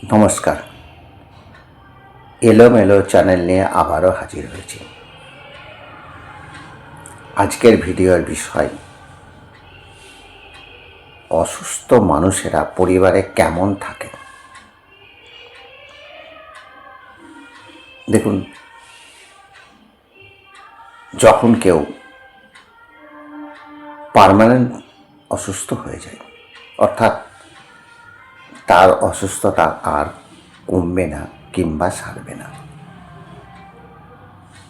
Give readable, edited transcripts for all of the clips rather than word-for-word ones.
নমস্কার। এলোমেলো চ্যানেল নিয়ে আবারও হাজির হয়েছি। আজকের ভিডিওর বিষয় অসুস্থ মানুষেরা পরিবারে কেমন থাকে। দেখুন, যখন কেউ পার্মানেন্ট অসুস্থ হয়ে যায়, অর্থাৎ তার অসুস্থতা আর কমবে না কিংবা সারবে না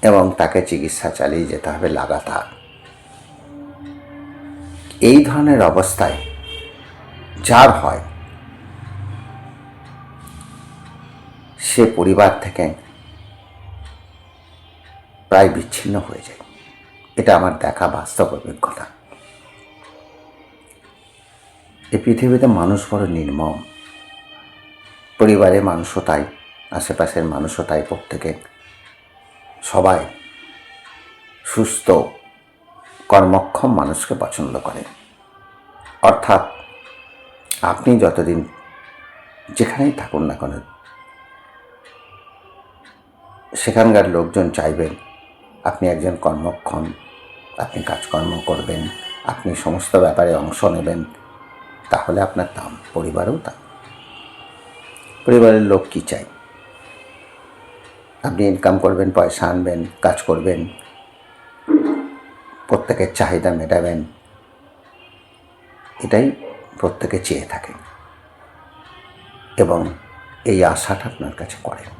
এবং তাকে চিকিৎসা চালিয়ে যেতে হবে লাগাতার, এই ধরনের অবস্থায় যার হয় সে পরিবার থেকে প্রায় বিচ্ছিন্ন হয়ে যায়। এটা আমার দেখা বাস্তব অভিজ্ঞতা। এই পৃথিবীতে মানুষ বড় নির্মম, পরিবারের মানুষও তাই, আশেপাশের মানুষও তাই। প্রত্যেকে সবাই সুস্থ কর্মক্ষম মানুষকে পছন্দ করে। অর্থাৎ আপনি যতদিন যেখানেই থাকুন না কেন, সেখানকার লোকজন চাইবেন আপনি একজন কর্মক্ষম, আপনি কাজকর্ম করবেন, আপনি সমস্ত ব্যাপারে অংশ নেবেন, তাহলে আপনার দাম। পরিবারেও দাম। পরিবারের লোক কী চাই? আপনি ইনকাম করবেন, পয়সা আনবেন, কাজ করবেন, প্রত্যেকের চাহিদা মেটাবেন, এটাই প্রত্যেকে চেয়ে থাকে এবং এই আশাটা আপনার কাছে করেন।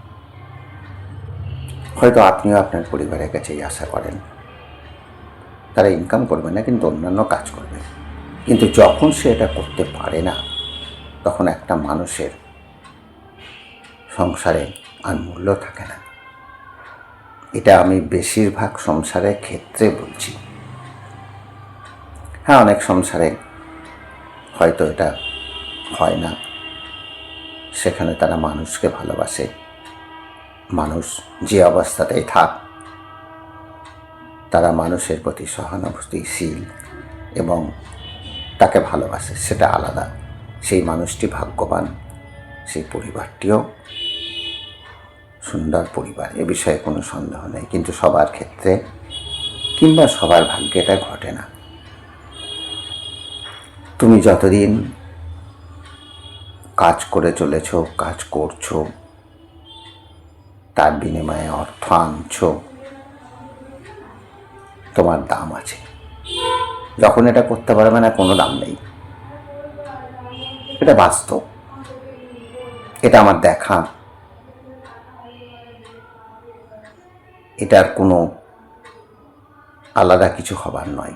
হয়তো আপনিও আপনার পরিবারের কাছে এই আশা করেন। তারা ইনকাম করবে না, কিন্তু অন্যান্য কাজ করবে। কিন্তু যখন সে এটা করতে পারে না, তখন একটা মানুষের সংসারে আর মূল্য থাকে না। এটা আমি বেশিরভাগ সংসারের ক্ষেত্রে বলছি। হ্যাঁ, অনেক সংসারে হয়তো এটা হয় না, সেখানে তারা মানুষকে ভালোবাসে। মানুষ যে অবস্থাতেই থাক, তারা মানুষের প্রতি সহানুভূতিশীল এবং তাকে ভালোবাসে, সেটা আলাদা। সেই মানুষটি ভাগ্যবান, সেই পরিবারটিও সুন্দর পরিবার, এ বিষয়ে কোনো সন্দেহ নেই। কিন্তু সবার ক্ষেত্রে কিংবা সবার ভাগ্যে এটা ঘটে না। তুমি যতদিন কাজ করে চলেছ, কাজ করছো, তার বিনিময়ে অর্থ আনছো, তোমার দাম আছে। যখন এটা করতে পারবে না, কোনো দাম নেই। এটা বাস্তব, এটা আমার দেখা। এটার কোনো আলাদা কিছু হবার নয়।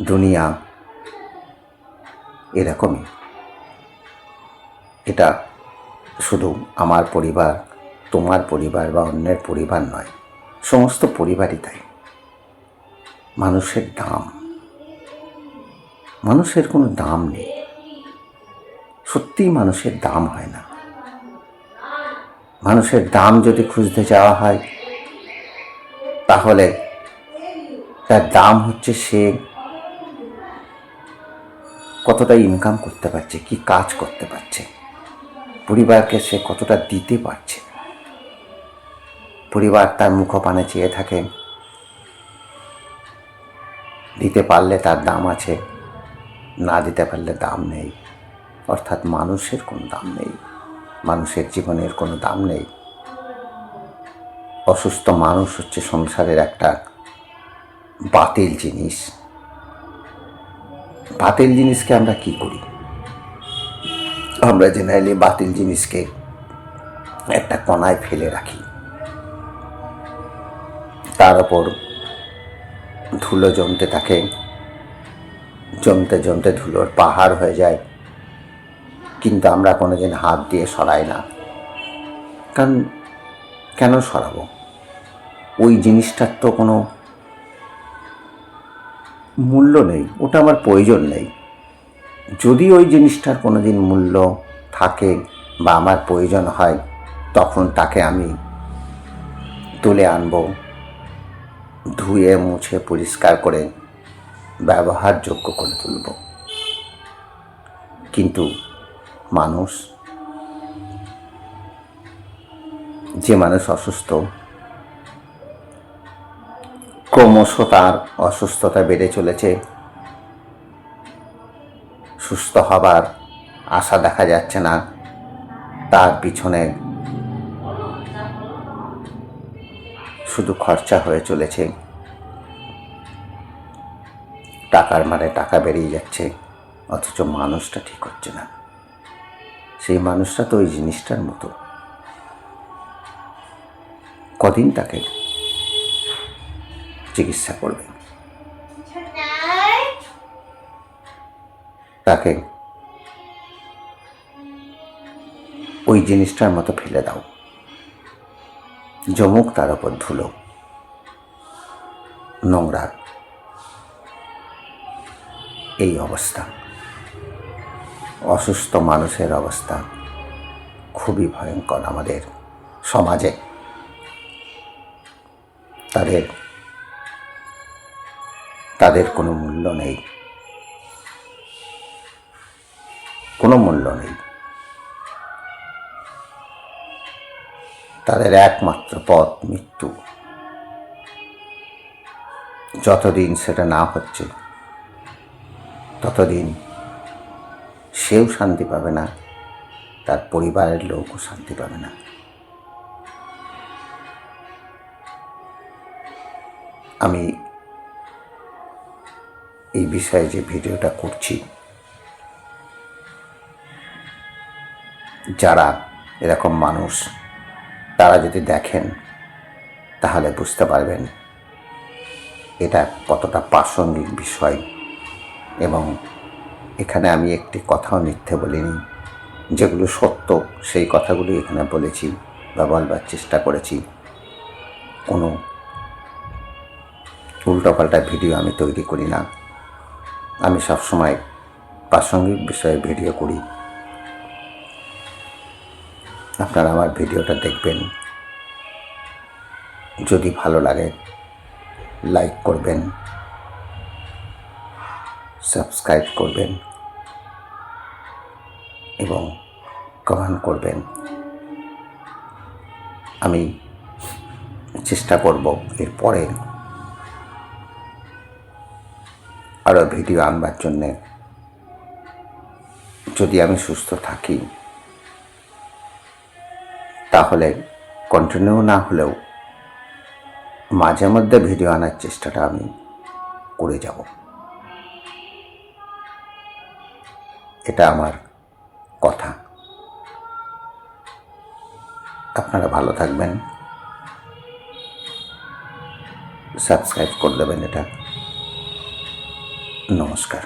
দুনিয়া এরকমই। এটা শুধু আমার পরিবার, তোমার পরিবার বা অন্যের পরিবার নয়, সমস্ত পরিবারই তাই। মানুষের দাম, মানুষের কোনো দাম নেই। সত্যিই মানুষের দাম হয় না। মানুষের দাম যদি খুঁজতে যাওয়া হয়, তাহলে তার দাম হচ্ছে সে কতটা ইনকাম করতে পারছে, কি কাজ করতে পারছে, পরিবারকে সে কতটা দিতে পারছে। পরিবার তার মুখপানে চেয়ে থাকে, দিতে পারলে তার দাম আছে, না দিতে পারলে দাম নেই। অর্থাৎ মানুষের কোনো দাম নেই, মানুষের জীবনের কোনো দাম নেই। অসুস্থ মানুষ হচ্ছে সংসারের একটা বাতিল জিনিস। বাতিল জিনিসকে আমরা কি করি? আমরা জেনারেলি বাতিল জিনিসকে একটা কোনায় ফেলে রাখি, তার ওপর ধুলো জমতে থাকে, জমতে জমতে ধুলোর পাহাড় হয়ে যায়, কিন্তু আমরা কোনোদিন হাত দিয়ে সরাই না। কারণ কেন সরাবো? ওই জিনিসটার তো কোনো মূল্য নেই, ওটা আমার প্রয়োজন নেই। যদি ওই জিনিসটার কোনো দিন মূল্য থাকে বা আমার প্রয়োজন হয়, তখন তাকে আমি তুলে আনবো, ধুয়ে মুছে পরিষ্কার করে ব্যবহারযোগ্য করে তুলব। কিন্তু মানুষ, যে মানুষ অসুস্থ, ক্রমশ তার অসুস্থতা বেড়ে চলেছে, সুস্থ হবার আশা দেখা যাচ্ছে না, তার পিছনে শুধু খরচা হয়ে চলেছে, টাকার মানে টাকা বেরিয়ে যাচ্ছে, অথচ মানুষটা ঠিক হচ্ছে না। সেই মানুষটা তো ওই জিনিসটার মতো, কদিন তাকে চিকিৎসা করবে, তাকে ওই জিনিসটার মতো ফেলে দাও, জমুক তার উপর ধুলো, নোংরা। এই অবস্থা, অসুস্থ মানুষের অবস্থা খুবই ভয়ঙ্কর আমাদের সমাজে। তাদের কোনো মূল্য নেই, কোনো মূল্য নেই। তাদের একমাত্র পথ মৃত্যু। যতদিন সেটা না হচ্ছে ততদিন সেও শান্তি পাবে না, তার পরিবারের লোকও শান্তি পাবে না। আমি এই বিষয়ে যে ভিডিওটা করছি, যারা এরকম মানুষ তারা যদি দেখেন তাহলে বুঝতে পারবেন এটা কতটা প্রাসঙ্গিক বিষয়। এবং এখানে আমি একটি কথাও মিথ্যে বলিনি, যেগুলো সত্য সেই কথাগুলি এখানে বলেছি বা বলবার চেষ্টা করেছি। কোনো উল্টোপাল্টা ভিডিও আমি তৈরি করি না, আমি সবসময় প্রাসঙ্গিক বিষয়ে ভিডিও করি। আপনারা আমার ভিডিওটা দেখবেন, যদি ভালো লাগে লাইক করবেন, সাবস্ক্রাইব করবেন এবং কমেন্ট করবেন। আমি চেষ্টা করব এরপরে আরও ভিডিও আনবার জন্যে, যদি আমি সুস্থ থাকি তাহলে কন্টিনিউ না হলেও মাঝে মধ্যে ভিডিও আনার চেষ্টাটা আমি করে যাব। এটা আমার কথা। আপনারা ভালো থাকবেন, সাবস্ক্রাইব করে দেবেন এটা। নমস্কার।